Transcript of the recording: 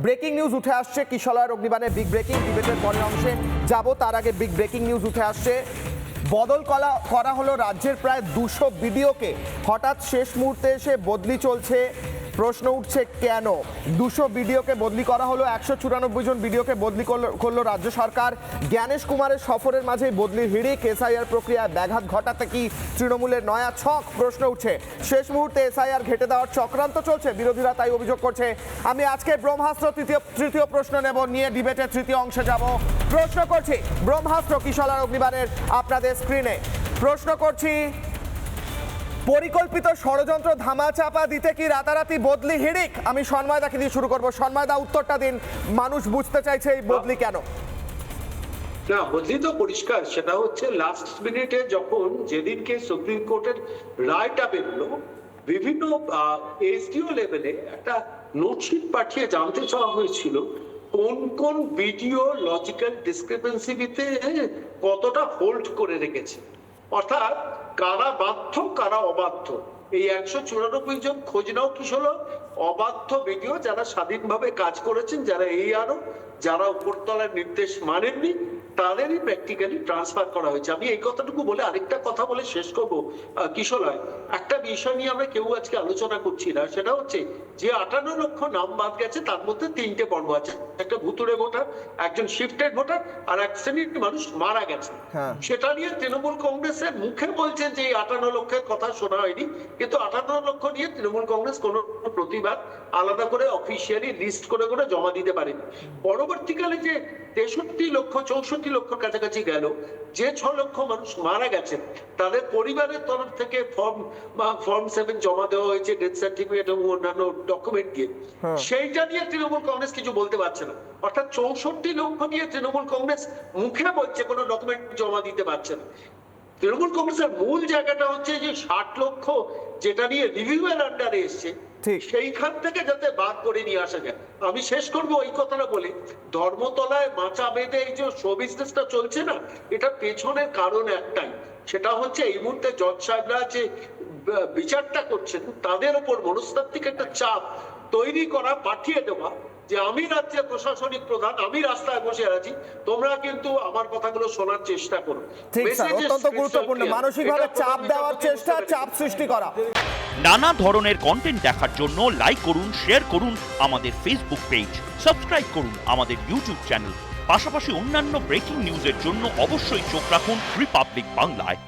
Breaking news উঠে আসছে কিশলয়ের অগ্নিবাণে big breaking ডিবেটের পরের অংশে যাব। তার আগে বিগ ব্রেকিং নিউজ উঠে আসছে, বদল করা হলো রাজ্যের প্রায় 200 বিডিওকে। হঠাৎ শেষ মুহূর্তে এসে বদলি চলছে, প্রশ্ন উঠছে কেন 200 বিডিওকে বদলি করা হলো। 194 জন বিডিওকে বদলি করলো রাজ্য সরকার। জ্ঞানেশ কুমারের সফরের মাঝেই বদলির হিড়িক। এসআইআর প্রক্রিয়ায় ব্যাঘাত ঘটাতে কি তৃণমূলের নয়া ছক, প্রশ্ন উঠছে। শেষ মুহূর্তে এসআইআর ঘেটে দেওয়ার চক্রান্ত চলছে, বিরোধীরা তাই অভিযোগ করছে। আমি আজকে ব্রহ্মাস্ত্র তৃতীয় প্রশ্ন নেব, নিয়ে ডিবেটের তৃতীয় অংশে যাব। প্রশ্ন করছি ব্রহ্মাস্ত্র কিশলয়ের অগ্নিবাণের আপনাদের স্ক্রিনে প্রশ্ন করছি, পরিকল্পিত ষড়যন্ত্র ধামাচাপা দিতে কি রাতারাতি বদলি হিড়িক? আমি সন্ময়দাকে দিয়ে শুরু করব। সন্ময়দা, উত্তরটা দিন। মানুষ বুঝতে চাইছে এই বদলি কেন। না, বদলি তো পরিষ্কার। সেটা হচ্ছে লাস্ট মিনিটে যখন যেদিনকে সুপ্রিম কোর্টের রায়টা বেরোলো, বিভিন্ন এসডিও লেভেলে একটা নোটশিট পাঠিয়ে জানতে চাওয়া হয়েছিল কোন কোন ভিডিও লজিক্যাল ডিসক্রিপেন্সিতে কতটা হোল্ড করে রেখেছে, অর্থাৎ কারা বাধ্য কারা অবাধ্য। এই 194 জন খোঁজ নাও কি হলো অবাধ্য ভিডিও, যারা স্বাধীনভাবে কাজ করেছেন, যারা এই আরো যারা উপরতলার নির্দেশ মানেননি, তাদেরই প্র্যাকটিক্যালি ট্রান্সফার করা হয়েছে। আমি এই কথাটুকু বলে আরেকটা কথা বলে শেষ করব। কিশলয়, একটা বিষয় নিয়ে আমরা কেউ আজকে আলোচনা করছি না, সেটা হচ্ছে যে 58 লক্ষ নাম বাদ গেছে, তার মধ্যে 3টে পর্ব আছে। একটা ভুতুড়ে ভোটার, একজন শিফটেড ভোটার, আর এক শ্রেণীর মানুষ মারা গেছে। সেটা নিয়ে তৃণমূল কংগ্রেসের মুখে বলছেন যে এই 58 লক্ষের কথা শোনা হয়নি, কিন্তু 58 লক্ষ নিয়ে তৃণমূল কংগ্রেস কোনো প্রতিবাদ আলাদা করে অফিসিয়ালি লিস্ট করে করে জমা দিতে পারেনি। পরবর্তীকালে যে 63 লক্ষ 64 লক্ষ কাছাকাছি গেল, যে 6 লক্ষ মানুষ মারা গেছেন, তাদের পরিবারের তরফ থেকে ফর্ম 7 জমা দেওয়া হয়েছে, ডেথ সার্টিফিকেট এবং অন্যান্য ডকুমেন্ট দিয়ে। সেইটা নিয়ে তৃণমূল কংগ্রেস কিছু বলতে পারছে না। অর্থাৎ 64 লক্ষ নিয়ে তৃণমূল কংগ্রেস মুখে বলছে কোনো ডকুমেন্ট জমা দিতে পারছে না। তৃণমূল কংগ্রেসের মূল জায়গাটা হচ্ছে যে 60 লক্ষ যেটা নিয়ে রিভিউয়ের আন্ডারে এসছে, সেইখান থেকে যাতে বাদ করে নিয়ে আসা যায়। আমি শেষ করবো ওই কথাটা বলে, ধর্মতলায় মাচা বেঁধে এই যে শো বিজনেসটা চলছে না, এটা পেছনের কারণ একটাই, সেটা হচ্ছে এই মুহূর্তে জজ সাহেবরা যে বিচারটা করছেন, তাদের উপর মনস্তাত্ত্বিক একটা চাপ তৈরি করা, পাঠিয়ে দেওয়া যে আমি রাজ্যের প্রশাসনিক প্রধান, আমি রাস্তায় বসে আছি, তোমরা কিন্তু আমার কথাগুলো শোনার চেষ্টা করো। ঠিক স্যার, অত্যন্ত গুরুত্বপূর্ণ। মানসিকভাবে চাপ দেওয়ার চেষ্টা, চাপ সৃষ্টি করা। নানা ধরনের কন্টেন্ট দেখার জন্য লাইক করুন, শেয়ার করুন আমাদের ফেসবুক পেজ, সাবস্ক্রাইব করুন আমাদের ইউটিউব চ্যানেল। পাশাপাশি অন্যান্য ব্রেকিং নিউজের জন্য অবশ্যই চোখ রাখুন রিপাবলিক বাংলায়।